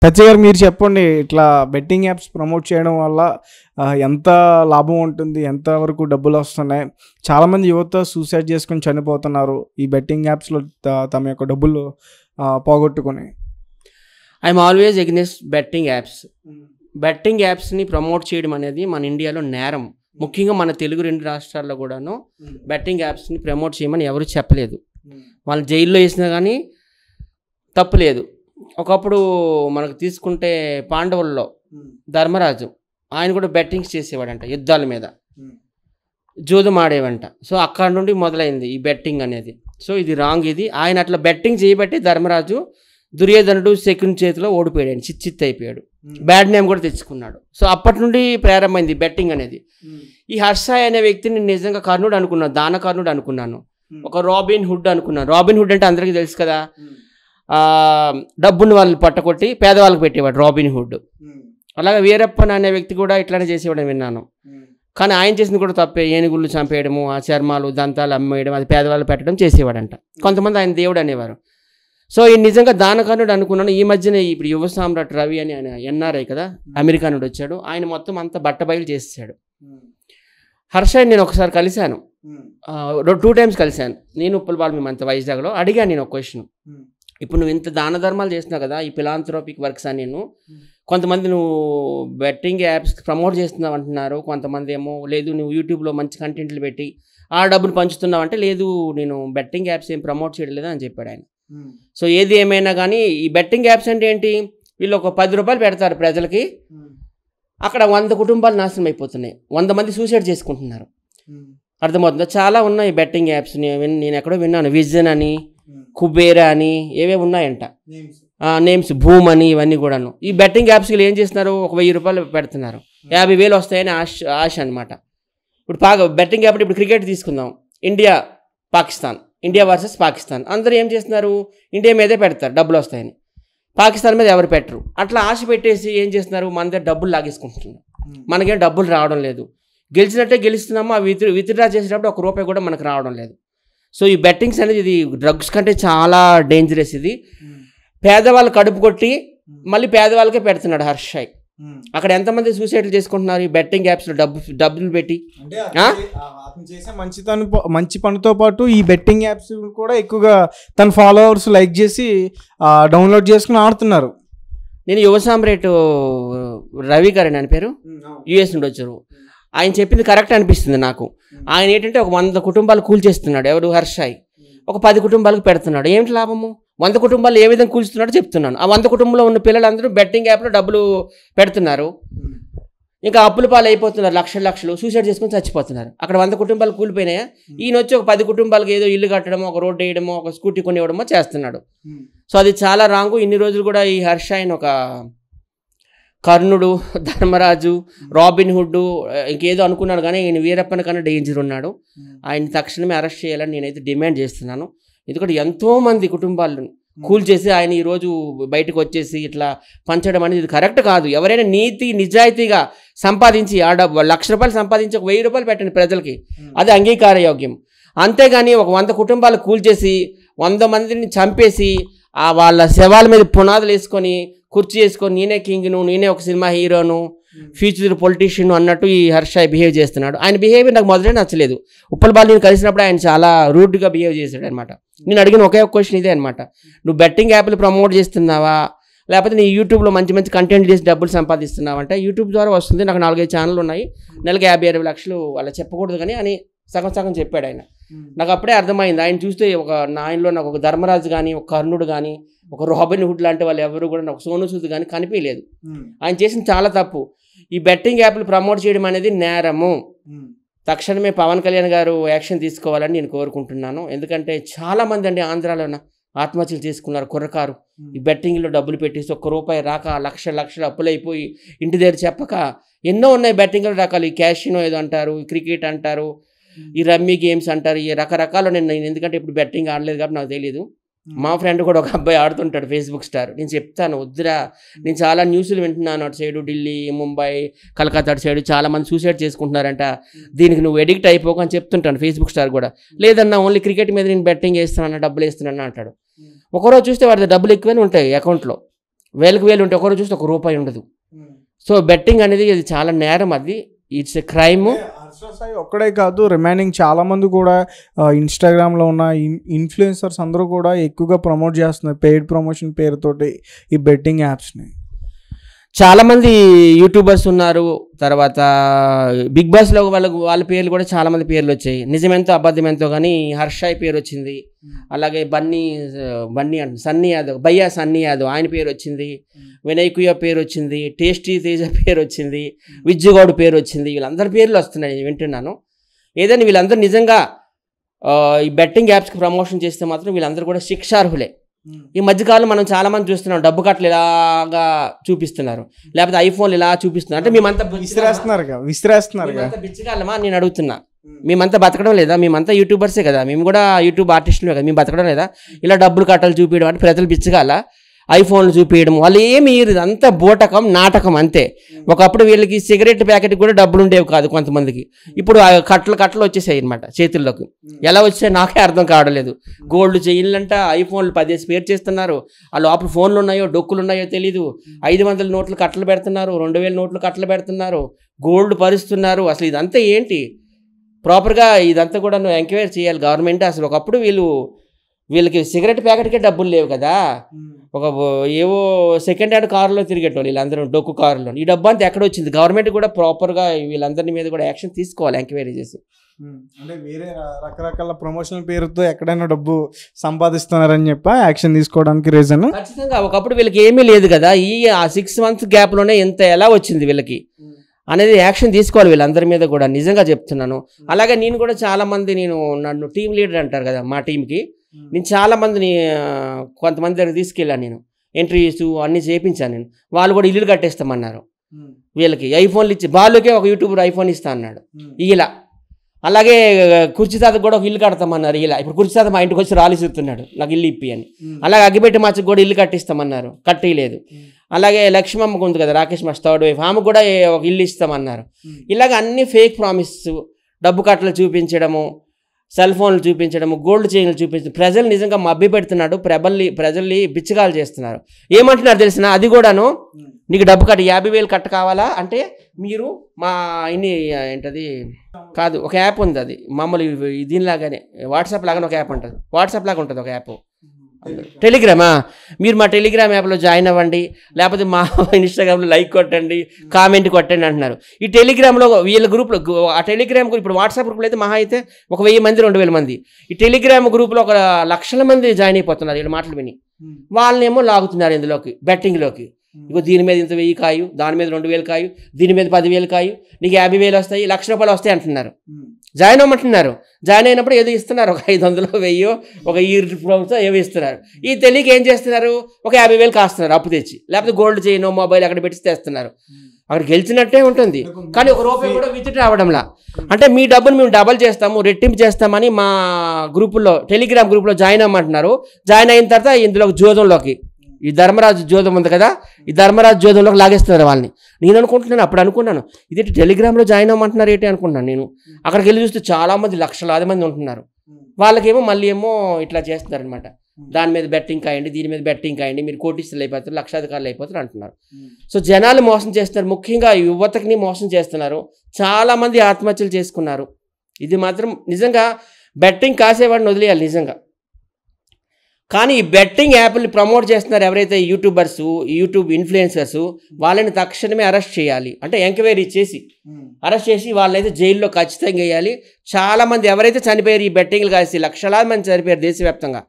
సత్య గారు మీరు చెప్పండి, ఇట్లా బెట్టింగ్ యాప్స్ ప్రమోట్ చేయడం వల్ల ఎంత లాభం ఉంటుంది, ఎంతవరకు డబ్బులు వస్తున్నాయి? చాలామంది యువత సూసైడ్ చేసుకొని చనిపోతున్నారు ఈ బెట్టింగ్ యాప్స్లో తమ యొక్క డబ్బులు పోగొట్టుకొని. I'm always against betting apps. Betting యాప్స్ని ప్రమోట్ చేయడం అనేది మన ఇండియాలో నేరం. ముఖ్యంగా మన తెలుగు 2 రాష్ట్రాల్లో కూడాను బెట్టింగ్ యాప్స్ని ప్రమోట్ చేయమని ఎవరు చెప్పలేదు. వాళ్ళు జైల్లో వేసినా కానీ తప్పులేదు. ఒకప్పుడు మనకు తీసుకుంటే పాండవుల్లో ధర్మరాజు ఆయన కూడా బెట్టింగ్స్ చేసేవాడంట, యుద్ధాల మీద జూదం ఆడేవంట. సో అక్కడ నుండి మొదలైంది ఈ బెట్టింగ్ అనేది. సో ఇది రాంగ్. ఇది ఆయన అట్లా బెట్టింగ్ చేయబట్టి ధర్మరాజు దుర్యోధనుడు శకుని చేతిలో ఓడిపోయాడు, ఆయన చిత్ అయిపోయాడు, బ్యాడ్ నేమ్ కూడా తెచ్చుకున్నాడు. సో అప్పటి నుండి ప్రారంభమైంది బెట్టింగ్ అనేది. ఈ హర్ష అనే వ్యక్తిని నిజంగా కర్ణుడు అనుకున్నాను, దాన కర్ణుడు అనుకున్నాను, ఒక రాబిన్ హుడ్ అనుకున్నాను. రాబిన్ హుడ్ అంటే అందరికీ తెలుసు కదా, డబ్బుని వాళ్ళు పట్టకొట్టి పేదవాళ్ళకి పెట్టేవాడు రాబిన్ హుడ్. అలాగే వీరప్పన్ అనే వ్యక్తి కూడా ఇట్లానే చేసేవాడని విన్నాను. కానీ ఆయన చేసింది కూడా తప్పే. ఏనుగుళ్ళు చంపేయడము, ఆ చర్మాలు దంతాలు అమ్మేయడం, అది పేదవాళ్ళు పెట్టడం చేసేవాడంట. కొంతమంది ఆయన దేవుడు అనేవారు. సో ఈ నిజంగా దానకర్ణుడు అనుకున్నాను. ఈ మధ్యనే ఇప్పుడు యువ సామ్రాట్ రవి అని ఆయన ఎన్ఆర్ఐ కదా, అమెరికా నుండి వచ్చాడు. ఆయన మొత్తం అంతా బట్టబయలు చేసేసాడు. హర్షని నేను ఒకసారి కలిశాను, 2 times కలిశాను. నేను ఉప్పల్ బాల్ మేమంత వైజాగ్లో. అడిగాను నేను ఒక క్వశ్చన్, ఇప్పుడు నువ్వు ఇంత దాన ధర్మాలు చేస్తున్నావు కదా, ఈ ఫిలాంథ్రోపిక్ వర్క్స్ అని, నేను కొంతమంది నువ్వు బెట్టింగ్ యాప్స్ ప్రమోట్ చేస్తున్నావు అంటున్నారు, కొంతమంది ఏమో లేదు నువ్వు యూట్యూబ్లో మంచి కంటెంట్లు పెట్టి ఆ డబ్బులు పంచుతున్నావు అంటే, లేదు నేను బెట్టింగ్ యాప్స్ ఏం ప్రమోట్ చేయడం లేదు అని చెప్పాడు ఆయన. సో ఏది ఏమైనా కానీ ఈ బెట్టింగ్ యాప్స్ అంటే ఏంటి, వీళ్ళు ఒక 10 రూపాయలు పెడతారు ప్రజలకి, అక్కడ 100 కుటుంబాలు నాశనం అయిపోతున్నాయి, 100 మంది సూసైడ్ చేసుకుంటున్నారు. అర్థమవుతుందా? చాలా ఉన్నాయి బెట్టింగ్ యాప్స్. నేను ఎక్కడో విన్నాను, విజన్ అని, కుబేరా అని ఏవే ఉన్నాయంట నేమ్స్, భూమ్ అని, ఇవన్నీ కూడాను. ఈ బెట్టింగ్ యాప్స్కి ఏం చేస్తున్నారు, ఒక 1000 రూపాయలు పెడుతున్నారు, 50,000 వస్తాయని ఆశ అనమాట. ఇప్పుడు బెట్టింగ్ యాప్ ఇప్పుడు క్రికెట్ తీసుకుందాం, ఇండియా వర్సెస్ పాకిస్తాన్. అందరూ ఏం చేస్తున్నారు, ఇండియా మీదే పెడతారు డబ్బులు వస్తాయని, పాకిస్తాన్ మీద ఎవరు పెట్టరు. అట్లా ఆశ పెట్టేసి ఏం చేస్తున్నారు, మన దగ్గర డబ్బులు లాగేసుకుంటున్నారు, మనకేం డబ్బులు రావడం లేదు. గెలిచినట్టే గెలుస్తున్నాము, ఆ విత్డ్రా చేసేటప్పుడు 1 రూపాయి కూడా మనకు రావడం లేదు. సో ఈ బెట్టింగ్స్ అనేది ఇది డ్రగ్స్ కంటే చాలా డేంజరస్. ఇది పేదవాళ్ళు కడుపు కొట్టి మళ్ళీ పేదవాళ్ళకే పెడుతున్నాడు హర్షయ్. అక్కడ ఎంతమంది సూసైడ్లు చేసుకుంటున్నారు ఈ బెట్టింగ్ యాప్స్లో డబ్బులు పెట్టి. చేసే మంచి పనితో పాటు ఈ బెట్టింగ్ యాప్స్ కూడా ఎక్కువగా తన ఫాలోవర్స్ లైక్ చేసి డౌన్లోడ్ చేసుకుని ఆడుతున్నారు. నేను యువ సామ్రాట్ రవి గారు అని పేరు, యుఎస్ నుండి వచ్చారు. ఆయన చెప్పింది కరెక్ట్ అనిపిస్తుంది నాకు. ఆయన ఏంటంటే ఒక 100 కుటుంబాలు కూల్చేస్తున్నాడు, ఎవరు హర్షయ్, ఒక 10 కుటుంబాలకు పెడుతున్నాడు. ఏమిటి లాభము? 100 కుటుంబాలు ఏ విధంగా కూల్చుతున్నాడో చెప్తున్నాను. ఆ 100 కుటుంబంలో ఉన్న పిల్లలందరూ బెట్టింగ్ యాప్లో డబ్బులు పెడుతున్నారు, ఇంకా అప్పుల పాలు అయిపోతున్నారు, లక్షలు సూసైడ్ చేసుకొని చచ్చిపోతున్నారు. అక్కడ 100 కుటుంబాలు కూలిపోయినాయా? ఈయన వచ్చి ఒక 10 కుటుంబాలకు ఏదో ఇల్లు కట్టడమో, ఒక రోడ్డు వేయడమో, ఒక స్కూటీ కొని ఇవ్వడమో చేస్తున్నాడు. సో అది చాలా రాంగు. ఇన్ని రోజులు కూడా ఈ హర్ష ఆయన ఒక కర్ణుడు, ధర్మరాజు, రాబిన్ హుడ్ ఇంకేదో అనుకున్నాడు, కానీ ఈయన వీరప్పన కన్నా డేంజర్ ఉన్నాడు. ఆయన తక్షణమే అరెస్ట్ చేయాలని నేనైతే డిమాండ్ చేస్తున్నాను. ఎందుకంటే ఎంతోమంది కుటుంబాలను కూల్చేసి ఆయన ఈరోజు బయటకు వచ్చేసి ఇట్లా పంచడం అనేది ఇది కరెక్ట్ కాదు. ఎవరైనా నీతి నిజాయితీగా సంపాదించి ఆ ₹1,00,000 సంపాదించి ఒక 1,000 రూపాయలు పెట్టండి ప్రజలకి, అది అంగీకార యోగ్యం. అంతేగాని ఒక 100 కుటుంబాలు కూల్చేసి 100 మందిని చంపేసి ఆ వాళ్ళ శవాల మీద పునాదులు వేసుకొని కుర్చీ వేసుకొని నేనే కింగ్ను, నేనే ఒక సినిమా హీరోను, ఫ్యూచర్ పొలిటీషియన్ అన్నట్టు ఈ హర్ష బిహేవ్ చేస్తున్నాడు. ఆయన బిహేవియర్ నాకు మొదలే నచ్చలేదు. ఉప్పల్ బాల్ నేను కలిసినప్పుడు ఆయన చాలా రూడ్గా బిహేవ్ చేశాడు అనమాట. నేను అడిగిన ఒకే ఒక క్వశ్చన్ ఇదే అనమాట, నువ్వు బెట్టింగ్ యాప్లు ప్రమోట్ చేస్తున్నావా, లేకపోతే నీ యూట్యూబ్లో మంచి కంటెంట్ చేసి డబ్బులు సంపాదిస్తున్నావా అంటే, యూట్యూబ్ ద్వారా వస్తుంది, నాకు 4-5 ఛానళ్ళు ఉన్నాయి, నెలకి 50-60 లక్షలు వాళ్ళ చెప్పకూడదు కానీ అని సగం చెప్పాడు ఆయన. నాకు అప్పుడే అర్థమైంది. ఆయన చూస్తే ఆయనలో నాకు ఒక ధర్మరాజు కానీ, ఒక కర్ణుడు కానీ, ఒక రాబిన్ హుడ్ లాంటి వాళ్ళు ఎవరు కూడా, నాకు సోను సూద్ కానీ కనిపించలేదు. ఆయన చేసింది చాలా తప్పు. ఈ బెట్టింగ్ యాప్లు ప్రమోట్ చేయడం అనేది నేరము. తక్షణమే పవన్ కళ్యాణ్ గారు యాక్షన్ తీసుకోవాలని నేను కోరుకుంటున్నాను. ఎందుకంటే చాలామంది అండి ఆంధ్రాలో ఆత్మహత్యలు చేసుకున్నారు కుర్రకారు, ఈ బెట్టింగ్లో డబ్బులు పెట్టేసి 1 రూపాయి రాక లక్షలు అప్పులైపోయి ఇంటి దగ్గర చెప్పక ఎన్నో ఉన్నాయి బెట్టింగ్ల రకాలు. ఈ క్యాషినో ఏదో అంటారు, ఈ క్రికెట్ అంటారు, ఈ రమ్మీ గేమ్స్ అంటారు, ఈ రకరకాలు. నేను ఎందుకంటే ఇప్పుడు బెట్టింగ్ ఆడలేదు కాబట్టి నాకు తెలియదు. మా ఫ్రెండ్ కూడా ఒక అబ్బాయి ఆడుతుంటాడు, ఫేస్బుక్ స్టార్. నేను చెప్తాను వద్దురా, నేను చాలా న్యూస్లు వింటున్నాను, అటు సైడు ఢిల్లీ, ముంబై, కలకత్తా అటు సైడు చాలామంది సూసైడ్ చేసుకుంటున్నారంట, దీనికి నువ్వు ఎడిక్ట్ అయిపోకు అని చెప్తుంటాను. ఫేస్బుక్ స్టార్ కూడా లేదన్నా ఓన్లీ క్రికెట్ మీద నేను బెట్టింగ్ వేస్తున్నాను, డబ్బులు వేస్తున్నాను అంటాడు. ఒకరోజు చూస్తే వాడి డబ్బులు ఎక్కువనే ఉంటాయి అకౌంట్లో, వేలకు వేలు ఉంటే ఒకరు చూస్తే ₹1 ఉండదు. సో బెట్టింగ్ అనేది ఇది చాలా నేరం, అది ఇట్స్ ఎ క్రైమ్. ఒక్కడే కాదు, రిమైనింగ్ చాలా మంది కూడా ఇన్స్టాగ్రామ్లో ఉన్న ఇన్ఫ్లుయెన్సర్స్ అందరూ కూడా ఎక్కువగా ప్రమోట్ చేస్తున్నారు పెయిడ్ ప్రమోషన్ పేరుతోటి ఈ బెట్టింగ్ యాప్స్ని. చాలామంది యూట్యూబర్స్ ఉన్నారు, తర్వాత బిగ్ బాస్లో వాళ్ళ పేర్లు కూడా చాలామంది పేర్లు వచ్చాయి. నిజమెంతో అబద్ధమెంతో కానీ హర్షాయ్ పేరు వచ్చింది, అలాగే బన్నీ సన్నీ యాదవ్, భయ్యా సన్నీ యాదవ్ ఆయన పేరు వచ్చింది, వినయ్కుయ పేరు వచ్చింది, టేస్టీ తేజ పేరు వచ్చింది, విజ్జుగౌడ్ పేరు వచ్చింది. వీళ్ళందరి పేర్లు వస్తున్నాయి, నేను వింటున్నాను. ఏదైనా వీళ్ళందరూ నిజంగా ఈ బెట్టింగ్ యాప్స్కి ప్రమోషన్ చేస్తే మాత్రం వీళ్ళందరూ కూడా శిక్షార్హులే. ఈ మధ్యకాలం మనం చాలా మంది చూస్తున్నాం, డబ్బు కట్టలు ఇలాగా చూపిస్తున్నారు, లేకపోతే ఐఫోన్లు ఇలా చూపిస్తున్నారు. అంటే మేమంతా బిచ్చగాళ్ళమా నేను అడుగుతున్నా? మేమంతా బతకడం లేదా? మేమంతా యూట్యూబర్సే కదా, మేము కూడా యూట్యూబ్ ఆర్టిస్టులే కదా, మేము బతకడం లేదా? ఇలా డబ్బులు కట్టలు చూపించడం అంటే ప్రజలు బిచ్చగాల? ఐఫోన్లు చూపించడం వాళ్ళు ఏమి ఇదంతా బూటకం, నాటకం అంతే. ఒకప్పుడు వీళ్ళకి సిగరెట్ ప్యాకెట్ కూడా డబ్బులు ఉండేవి కాదు కొంతమందికి, ఇప్పుడు కట్టలు వచ్చేసాయి అనమాట చేతుల్లోకి. ఎలా వచ్చాయి నాకే అర్థం కావడలేదు. గోల్డ్ చైన్లంట, ఐఫోన్లు 10 పేరు చేస్తున్నారు, ఆ లోపల ఫోన్లు ఉన్నాయో డొక్కులు ఉన్నాయో తెలీదు. 500 నోట్లు కట్టలు పెడుతున్నారు, 2000 నోట్లు కట్టలు పెడుతున్నారు, గోల్డ్ పరుస్తున్నారు. అసలు ఇదంతా ఏంటి? ప్రాపర్గా ఇదంతా కూడా నువ్వు ఎంక్వైరీ చేయాలి గవర్నమెంట్. అసలు ఒకప్పుడు వీళ్ళకి సిగరెట్ ప్యాకెట్కే డబ్బులు లేవు కదా, ఒక ఏవో సెకండ్ హ్యాండ్ కారులో తిరిగేటోళ్ళు వీళ్ళందరూ, డొక్కు కారులో. ఈ డబ్బు అంతా ఎక్కడ వచ్చింది? గవర్నమెంట్ కూడా ప్రాపర్గా వీళ్ళందరి మీద కూడా యాక్షన్ తీసుకోవాలి, ఎంక్వైరీ చేసి. అంటే వేరే రకరకాల ప్రమోషన్ పేరుతో ఎక్కడైనా డబ్బు సంపాదిస్తున్నారని చెప్పి యాక్షన్ తీసుకోవడానికి రీజన్ ఖచ్చితంగా. ఒకప్పుడు వీళ్ళకి ఏమీ లేదు కదా, ఆ 6 months గ్యాప్లోనే ఎలా వచ్చింది వీళ్ళకి అనేది యాక్షన్ తీసుకోవాలి వీళ్ళందరి మీద కూడా, నిజంగా చెప్తున్నాను. అలాగే నేను కూడా చాలామంది, నన్ను టీం లీడర్ అంటారు కదా మా టీంకి, నేను చాలామందిని కొంతమంది దగ్గర తీసుకెళ్ళాను, నేను ఎంట్రీస్ అన్నీ చేయించాను నేను. వాళ్ళు కూడా ఇల్లు కట్టేస్తామన్నారు. వీళ్ళకి ఐఫోన్లు ఇచ్చి, బాలుకే ఒక యూట్యూబర్ ఐఫోన్ ఇస్తా అన్నాడు ఇలా. అలాగే కుర్చీ తాతకు కూడా ఒక ఇల్లు కడతామన్నారు ఇలా. ఇప్పుడు కుర్చీ తాత మా ఇంటికి వచ్చి రాలిస్తున్నాడు నాకు ఇల్లు ఇప్పి అని. అలాగే అగ్గిపెట్టి మచ్చకు కూడా ఇల్లు కట్టిస్తామన్నారు, కట్టేయలేదు. అలాగే లక్ష్మమ్మకు ఉంది కదా, రాకేష్ మాస్ థర్డ్ వైఫ్, ఆమె కూడా ఒక ఇల్లు ఇస్తామన్నారు. ఇలాగ అన్ని ఫేక్ ప్రామిస్, డబ్బు కట్టలు చూపించడము, సెల్ ఫోన్లు చూపించడము, గోల్డ్ చైన్లు చూపించడం, ప్రజలు నిజంగా మభ్య పెడుతున్నాడు. ప్రజల్ని బిచ్చగాలు చేస్తున్నారు. ఏమంటున్నారు తెలిసిన? అది కూడాను, నీకు డబ్బు కట్ట 50,000 కట్ట కావాలా అంటే మీరు మా ఏంటది కాదు, ఒక యాప్ ఉంది, అది మామూలు దీనిలాగానే వాట్సాప్ లాగానే ఒక యాప్ ఉంటుంది, వాట్సాప్ లాగా ఉంటుంది ఒక యాప్, టెలిగ్రామా. మీరు మా టెలిగ్రామ్ యాప్లో జాయిన్ అవ్వండి, లేకపోతే మా ఇన్స్టాగ్రామ్లో లైక్ కొట్టండి, కామెంట్ కొట్టండి అంటున్నారు. ఈ టెలిగ్రామ్లో వీళ్ళ గ్రూప్లో, ఆ టెలిగ్రామ్ గ్రూప్, ఇప్పుడు వాట్సాప్ గ్రూప్లో అయితే మహా అయితే ఒక 1000 మంది 2000 మంది, ఈ టెలిగ్రామ్ గ్రూప్లో ఒక 1,00,000 మంది జాయిన్ అయిపోతున్నారు వీళ్ళ మాటలు విని. వాళ్ళనేమో లాగుతున్నారు ఇందులోకి, బెట్టింగ్లోకి. ఇగో దీని మీద ఇంత 1000 కాయు, దాని మీద 2000 కాయు, దీని మీద 10,000 కాయు, నీకు 50,000 వస్తాయి, ₹1,00,000 వస్తాయి అంటున్నారు. జాయిన్ అవ్వమంటున్నారు. జాయిన్ అయినప్పుడు ఏదో ఇస్తున్నారు, ఒక 500 1000 ఒక ప్రభుత్వం ఏవో ఇస్తున్నారు. ఈ తెలియక ఏం చేస్తున్నారు, ఒక 50,000 కాస్తున్నారు అప్పు తెచ్చి, లేకపోతే గోల్డ్ చైన్ మొబైల్ అక్కడ పెట్టి తెస్తున్నారు. అక్కడ గెలిచినట్టే ఉంటుంది, కానీ ₹1 కూడా విత్డ్రా అవ్వడంలా. అంటే మీ డబ్బును మేము డబల్ చేస్తాము, రెట్టింపు చేస్తామని మా గ్రూపుల్లో, టెలిగ్రామ్ గ్రూప్లో జాయిన్ అవ్వమంటున్నారు. జాయిన్ అయిన తర్వాత ఇందులో జోదంలోకి, ఈ ధర్మరాజు జోదం ఉంది కదా, ఈ ధర్మరాజు జోదంలోకి లాగేస్తున్నారు వాళ్ళని. నేను అనుకుంటున్నాను, అప్పుడు అనుకున్నాను ఇదేంటి టెలిగ్రామ్లో జాయిన్ అవ్వమంటున్నారు ఏంటి అనుకుంటున్నాను నేను. అక్కడికి వెళ్ళి చూస్తే చాలామంది, లక్షలాది మంది ఉంటున్నారు. వాళ్ళకేమో మళ్ళీ ఏమో ఇట్లా చేస్తున్నారు అనమాట. దాని మీద బెట్టింగ్ కాయండి, దీని మీద బెట్టింగ్ కాయండి, మీరు కోటీశ్వరులు అయిపోతారు, లక్షాధికారులు అయిపోతారు అంటున్నారు. సో జనాలు మోసం చేస్తున్నారు, ముఖ్యంగా యువతకి మోసం చేస్తున్నారు. చాలామంది ఆత్మహత్యలు చేసుకున్నారు. ఇది మాత్రం నిజంగా బెట్టింగ్ కాసేవాడిని వదిలేయాలి నిజంగా. కానీ ఈ బెట్టింగ్ యాప్ని ప్రమోట్ చేస్తున్నారు ఎవరైతే యూట్యూబర్స్, యూట్యూబ్ ఇన్ఫ్లుయెన్సర్స్, వాళ్ళని తక్షణమే అరెస్ట్ చేయాలి. అంటే ఎంక్వైరీ చేసి అరెస్ట్ చేసి వాళ్ళైతే జైల్లో ఖచ్చితంగా వేయాలి. చాలామంది ఎవరైతే చనిపోయారు ఈ బెట్టింగ్లు కాసి, లక్షలాది మంది చనిపోయారు దేశవ్యాప్తంగా.